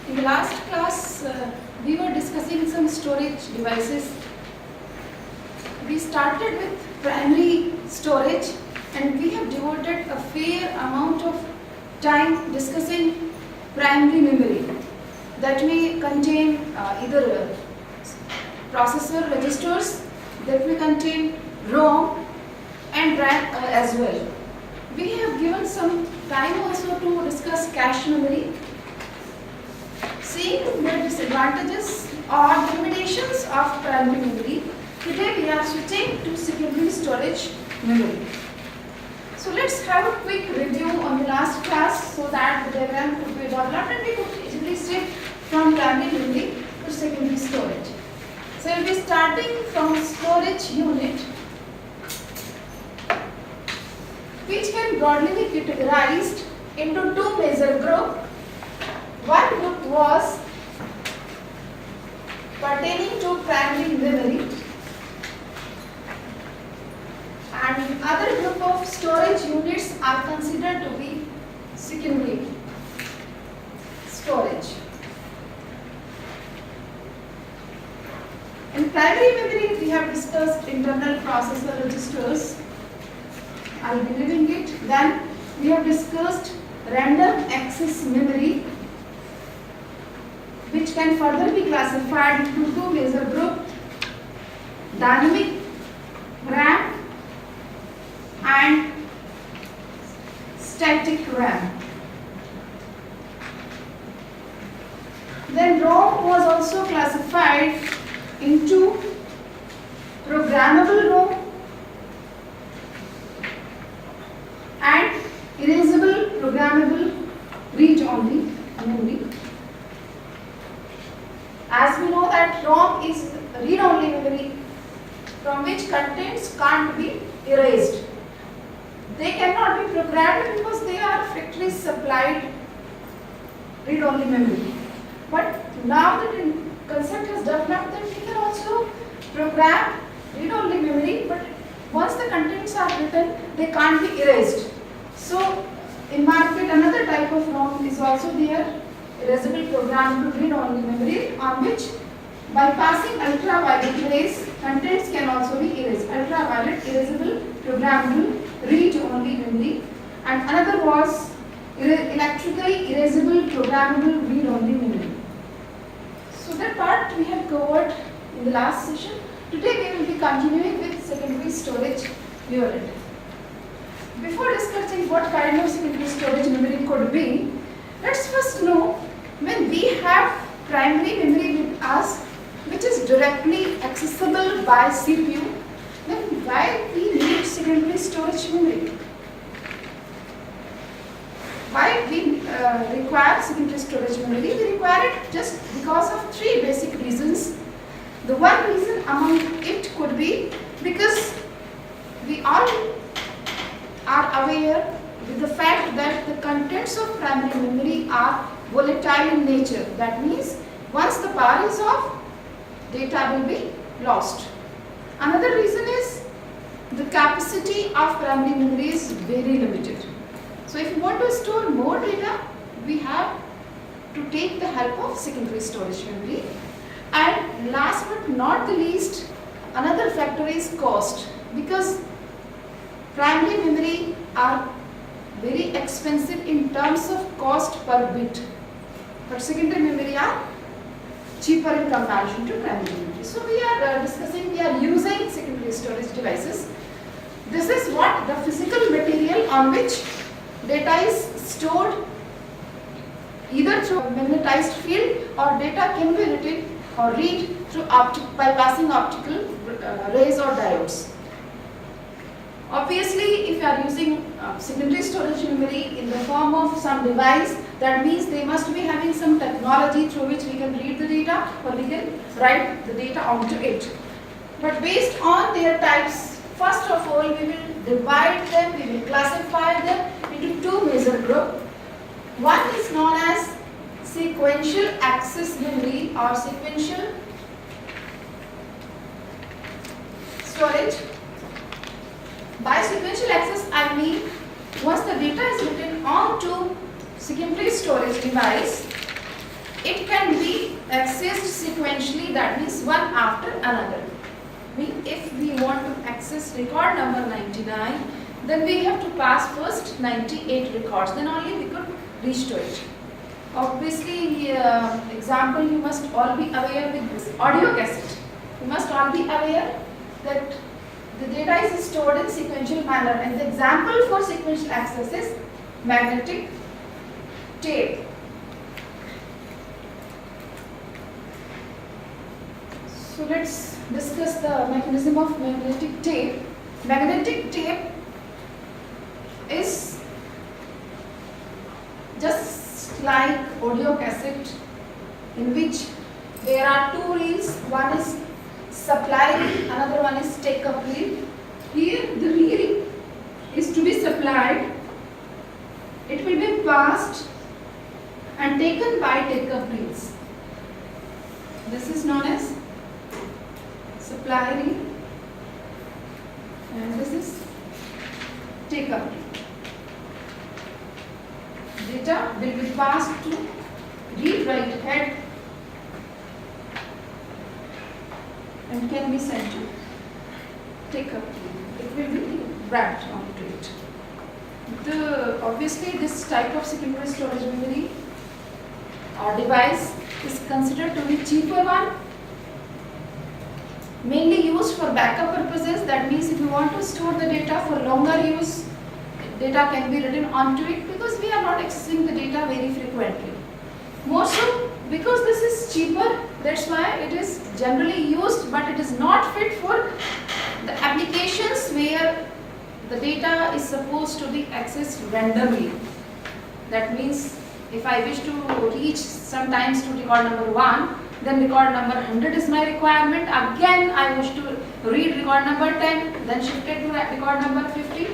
In the last class, we were discussing some storage devices. We started with primary storage and we have devoted a fair amount of time discussing primary memory that may contain either processor registers, that may contain ROM and RAM as well. We have given some time also to discuss cache memory. Seeing the disadvantages or the limitations of primary memory, today we are switching to secondary storage memory. So let's have a quick review on the last class so that the diagram could be developed and we could easily shift from primary memory to secondary storage. So we will be starting from storage unit, which can broadly be categorized into two major groups. One group was pertaining to primary memory and other group of storage units are considered to be secondary storage. In primary memory, we have discussed internal processor registers. I will be leaving it. Then we have discussed random access memory, which can further be classified into two major groups: dynamic RAM and static RAM. Then ROM was also classified into programmable ROM and erasable programmable read-only memory. As we know that ROM is read-only memory from which contents can't be erased. They cannot be programmed because they are factory supplied read-only memory. But now the concept has developed that we can also program read-only memory, but once the contents are written, they can't be erased. So in market, another type of ROM is also there, erasable programmable read-only memory, on which by passing ultraviolet rays, contents can also be erased. Ultraviolet erasable programmable read-only memory, and another was electrically erasable programmable read-only memory. So that part we have covered in the last session. Today we will be continuing with secondary storage unit. Before discussing what kind of secondary storage memory could be, let's first know, when we have primary memory with us, which is directly accessible by CPU, then why we need secondary storage memory? Why we require secondary storage memory? We require it just because of three basic reasons. The one reason among it could be because we all are aware with the fact that the contents of primary memory are volatile in nature. That means once the power is off, data will be lost. Another reason is the capacity of primary memory is very limited. So if you want to store more data, we have to take the help of secondary storage memory. And last but not the least, another factor is cost, because primary memory are very expensive in terms of cost per bit, but secondary memory are cheaper in comparison to primary memory. So we are we are using secondary storage devices. This is what the physical material on which data is stored, either through a magnetized field, or data can be written or read through by passing optical rays or diodes. Obviously, if you are using secondary storage memory in the form of some device, that means they must be having some technology through which we can read the data or we can write the data onto it. But based on their types, first of all, we will divide them, we will classify them into two major groups. One is known as sequential access memory or sequential storage. By sequential access, I mean once the data is written onto secondary storage device, it that means one after another. If we want to access record number 99, then we have to pass first 98 records, then only we could reach to it. Obviously, example, you must all be aware with this audio cassette. You must all be aware that the data is stored in sequential manner, and the example for sequential access is magnetic tape. So let's discuss the mechanism of magnetic tape. Magnetic tape is just like audio cassette, in which there are two reels. One is supply reel, another one is take-up reel. Here the reel is to be supplied. It will be passed and taken by take-up reels. This is known as supply reel, and this is take-up reel. Data will be passed to read-write head and can be sent to take-up reel. It will be wrapped onto it. Obviously, this type of secondary storage memory or device is considered to be cheaper one, mainly used for backup purposes. That means if you want to store the data for longer use, data can be written onto it, because we are not accessing the data very frequently. More so because this is cheaper, that's why it is generally used, but it is not fit for the applications where the data is supposed to be accessed randomly. That means if I wish to reach sometimes to record number 1, then record number 100 is my requirement. Again I wish to read record number 10, then shift it to record number 50.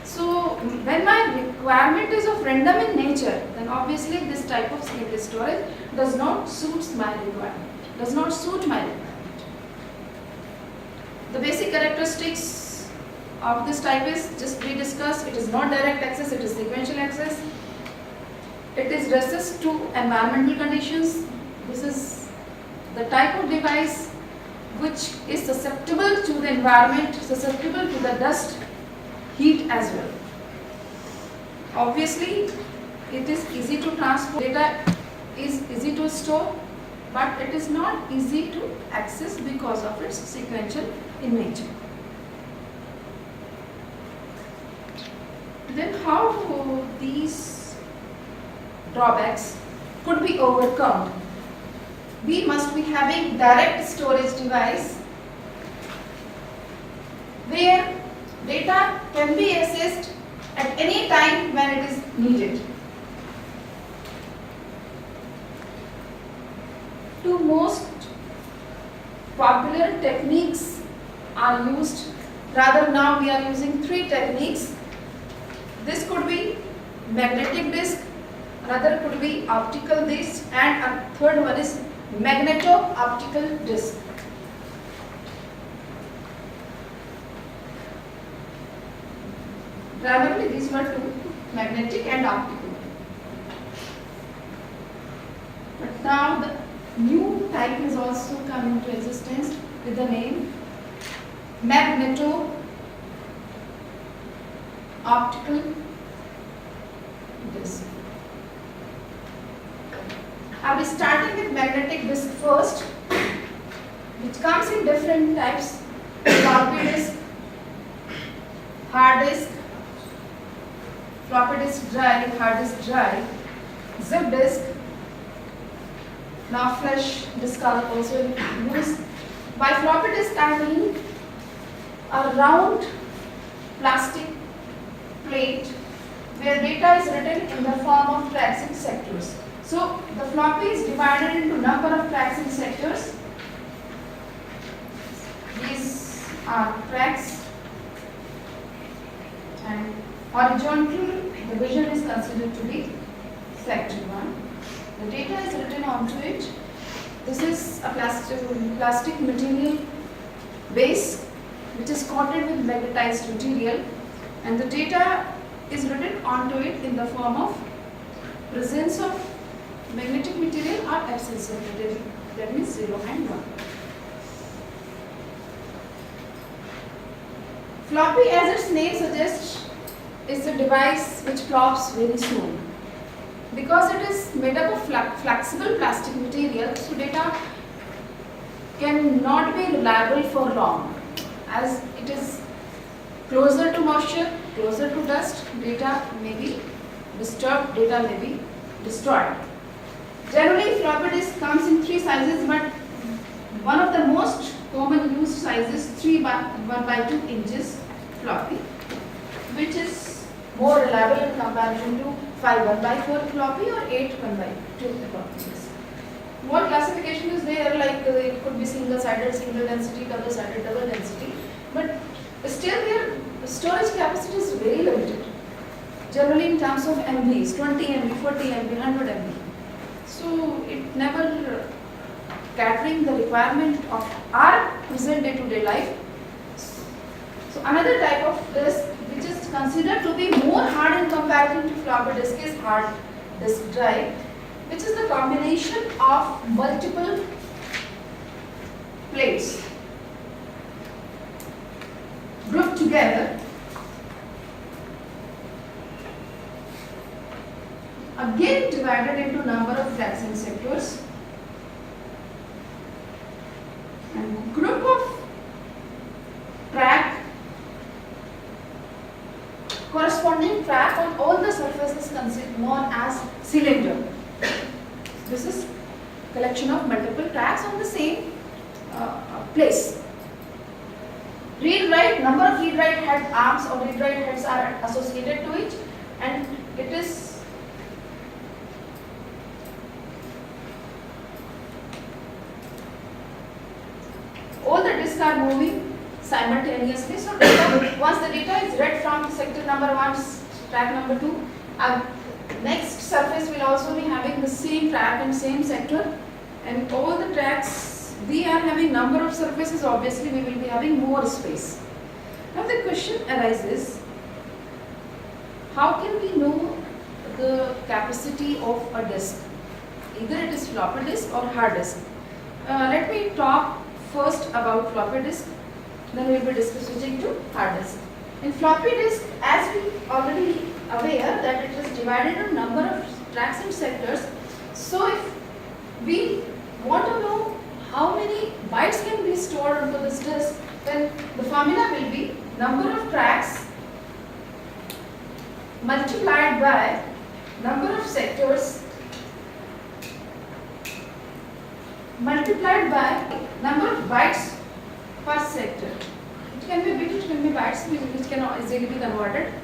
So when my requirement is of random in nature, then obviously this type of secondary storage does not suit my requirement. The basic characteristics of this type is just we discussed. It is not direct access, it is sequential access. It is resist to environmental conditions. This is the type of device which is susceptible to the environment, susceptible to the dust, heat as well. Obviously, it is easy to transfer, data is easy to store, but it is not easy to access because of its sequential in nature. Then how these drawbacks could be overcome? We must be having direct storage device where data can be accessed at any time when it is needed. Two most popular techniques are used. Rather, now we are using 3 techniques. This could be magnetic disk, another could be optical disk, and a third one is magneto-optical disk. Primarily these were 2, magnetic and optical. But now the new type has also come into existence with the name magneto-optical disk. I will be starting with magnetic disk first, which comes in different types: floppy disk, hard disk, floppy disk drive, hard disk drive, zip disk. Now flash disk are also used. By floppy disk I mean a round plastic plate where data is written in the form of tracks and sectors. So the floppy is divided into number of tracks and sectors. These are tracks, and horizontal division is considered to be sector 1. The data is written onto it. This is a plastic material base which is coated with magnetized material, and the data is written onto it in the form of presence of magnetic material or absence of material, that means 0 and 1. Floppy, as its name suggests, is a device which flops very soon. Because it is made up of flexible plastic material, so data cannot be reliable for long. As it is closer to moisture, closer to dust, data may be disturbed, data may be destroyed. Generally, floppy disk comes in three sizes, but one of the most common used sizes 3 by 1/2 inches floppy, which is more reliable in comparison to 5 1/4 floppy or 8 1/2 floppy disk. What classification is there? Like it could be single-sided, single density, double-sided, double density, but still their storage capacity is very limited. Generally in terms of MBs, 20 MB, 40 MB, 100 MB. So it never catering the requirement of our present day-to-day life. So another type of disk which is considered to be more hard in comparison to floppy disk is hard disk drive, which is the combination of multiple plates grouped together, again divided into number of flexing sectors, and group of track, corresponding track on all the surfaces known as cylinder. This is collection of multiple tracks on the same place. Read-write, number of read-write head arms or read-write heads are associated to it, and it is all the disks are moving simultaneously. So data, once the data is read from sector number 1, track number 2, next surface will also be having the same track and same sector, and all the tracks we are having number of surfaces, obviously we will be having more space. Now the question arises, how can we know the capacity of a disk? Either it is floppy disk or hard disk. Let me talk first about floppy disk, then we will be switching to hard disk. In floppy disk, as we already aware that it is divided into number of tracks and sectors, so if we want to know how many bytes can be stored onto this disk, then the formula will be number of tracks multiplied by number of sectors multiplied by number of bytes per sector. It can be bit, it can be bytes, which can easily be converted.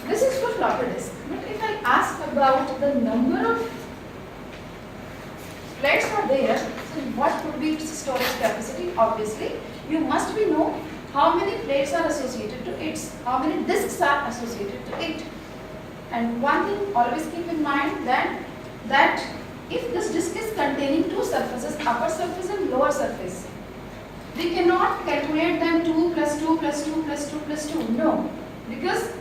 This is for floppy disk. But if I ask about the number of plates are there, so what could be its storage capacity? Obviously, you must be know how many plates are associated to it, how many disks are associated to it. And one thing always keep in mind that if this disk is containing two surfaces, upper surface and lower surface, we cannot calculate them 2 plus 2 plus 2 plus 2 plus 2. No, because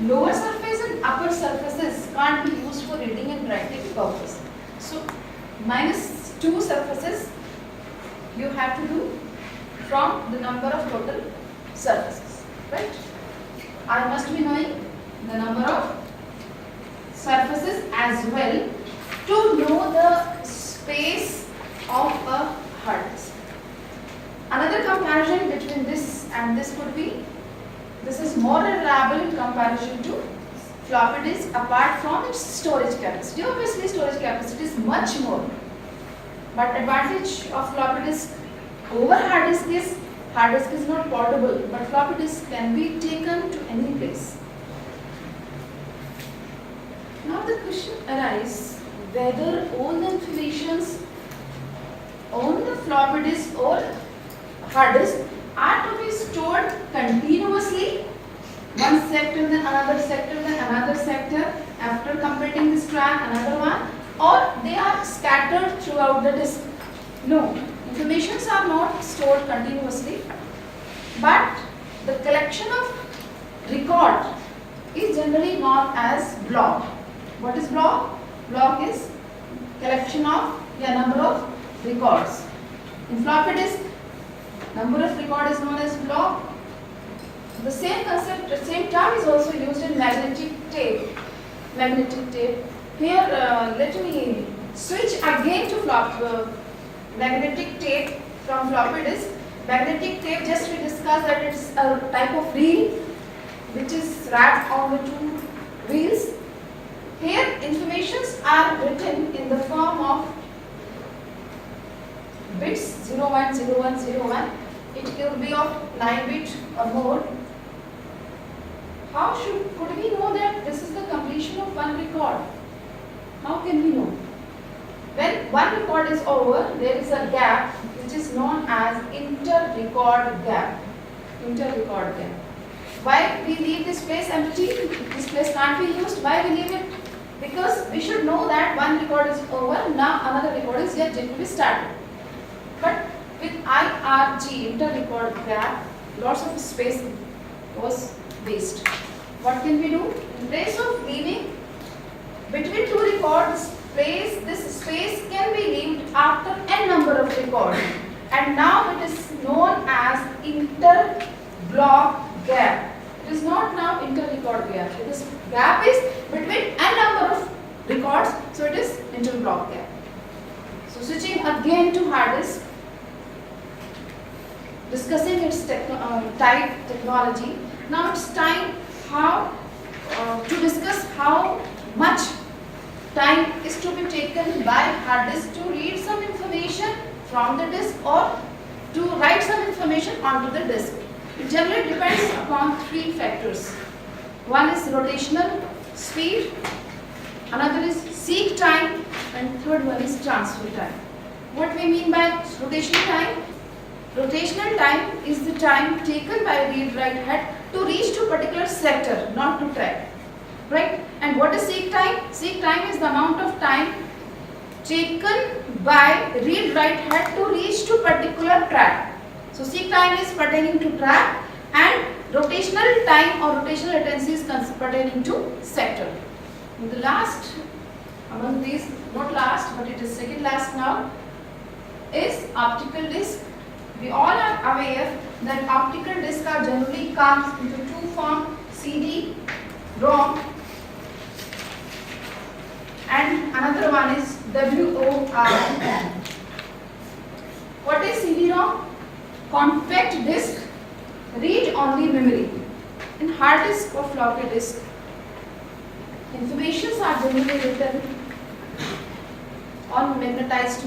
lower surface and upper surfaces can't be used for reading and writing purpose. So minus 2 surfaces you have to do from the number of total surfaces, right? I must be knowing the number of surfaces as well to know the space of a hard disk. Another comparison between this and this would be, this is more reliable in comparison to floppy disk apart from its storage capacity. Obviously storage capacity is much more, but advantage of floppy disk over hard disk is not portable, but floppy disk can be taken to any place. Now the question arises whether all the informations on the floppy disk or hard disk are to be stored continuously, one sector then another sector then another sector, after completing this track another one, or they are scattered throughout the disk. No, informations are not stored continuously, but the collection of record is generally known as block. What is block? Block is collection of number of records. In floppy disk, Number of record is known as block. The same concept, the same term is also used in magnetic tape. Magnetic tape. Here, let me switch again to magnetic tape from floppy disk. Magnetic tape, just we discussed that it's a type of reel which is wrapped on the two reels. Here, informations are written in the form of bits 01, 01, 01. It will be of 9 bit or more. Could we know that this is the completion of one record? How can we know? When one record is over, there is a gap which is known as inter-record gap. Inter-record gap. Why we leave this place empty? This place can't be used. Why we leave it? Because we should know that one record is over, now another record is yet to be started. But with IRG, inter-record gap, lots of space was waste. What can we do? In place of leaving between two records, this space can be leaved after n number of records. And now it is known as inter-block gap. It is not now inter-record gap. This gap is between n number of records, so it is inter-block gap. So switching again to hard disk, discussing its type technology. Now it's time to discuss how much time is to be taken by hard disk to read some information from the disk or to write some information onto the disk. It generally depends upon three factors. One is rotational speed, another is seek time, and third one is transfer time. What we mean by rotational time? Rotational time is the time taken by read-write head to reach to particular sector, not to track. Right? And what is seek time? Seek time is the amount of time taken by read-write head to reach to particular track. So seek time is pertaining to track and rotational time or rotational latency is pertaining to sector. And the last among these, not last but it is second last now, is optical disc. We all are aware that optical discs are generally comes into two forms, CD-ROM and another one is WORM. What is CD-ROM? Compact disc, read-only memory. In hard disk or floppy disk, informations are generally written on magnetized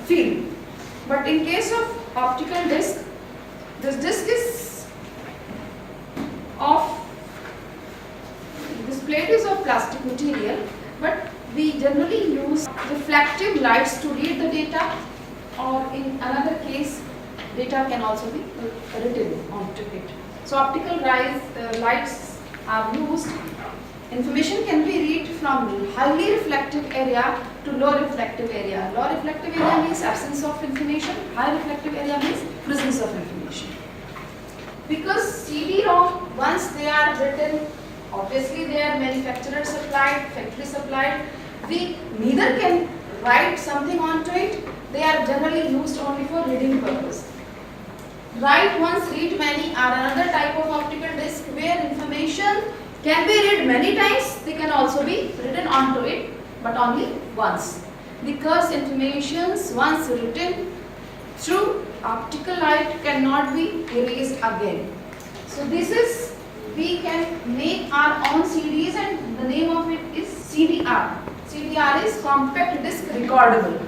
field. But in case of optical disc, this disc is this plate is of plastic material, but we generally use reflective lights to read the data, or in another case, data can also be written onto it. So optical lights are used. Information can be read from highly reflective area to low reflective area. Low reflective area means absence of information. High reflective area means presence of information. Because CD-ROM, once they are written, obviously they are manufacturer supplied, factory supplied. We neither can write something onto it. They are generally used only for reading purpose. Write once, read many are another type of optical disc where information can be read many times. They can also be written onto it, but only once. Because informations once written through optical light cannot be erased again. So this is, we can make our own CDs and the name of it is CDR. CDR is compact disc recordable.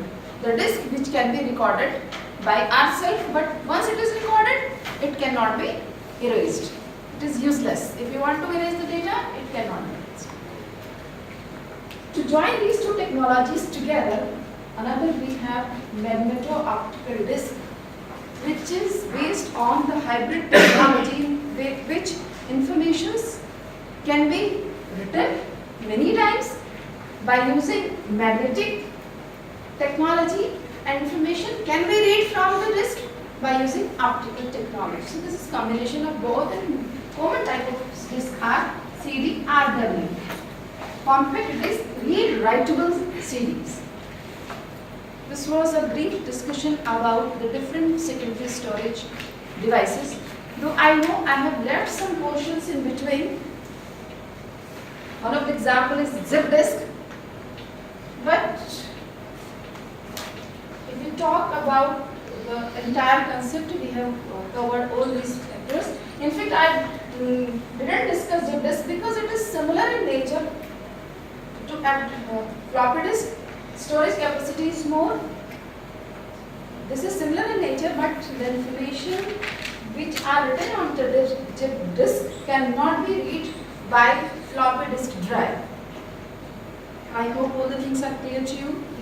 The disc which can be recorded by ourselves, but once it is recorded, it cannot be erased. It is useless. If you want to erase the data, it cannot be erased. To join these two technologies together, another we have magneto-optical disc, which is based on the hybrid technology with which informations can be written many times by using magnetic technology, and information can be read from the disk by using optical technology. So this is combination of both, and common type of disk are CD-RW. Compact disk read writable CDs. this was a brief discussion about the different secondary storage devices. Though I know I have left some portions in between. One of the example is zip disk. But if we talk about the entire concept, we have covered all these factors. In fact, I didn't discuss zip disk because it is similar in nature to floppy disk. Storage capacity is more. This is similar in nature, but the information which are written on the zip disk cannot be read by floppy disk drive. I hope all the things are clear to you.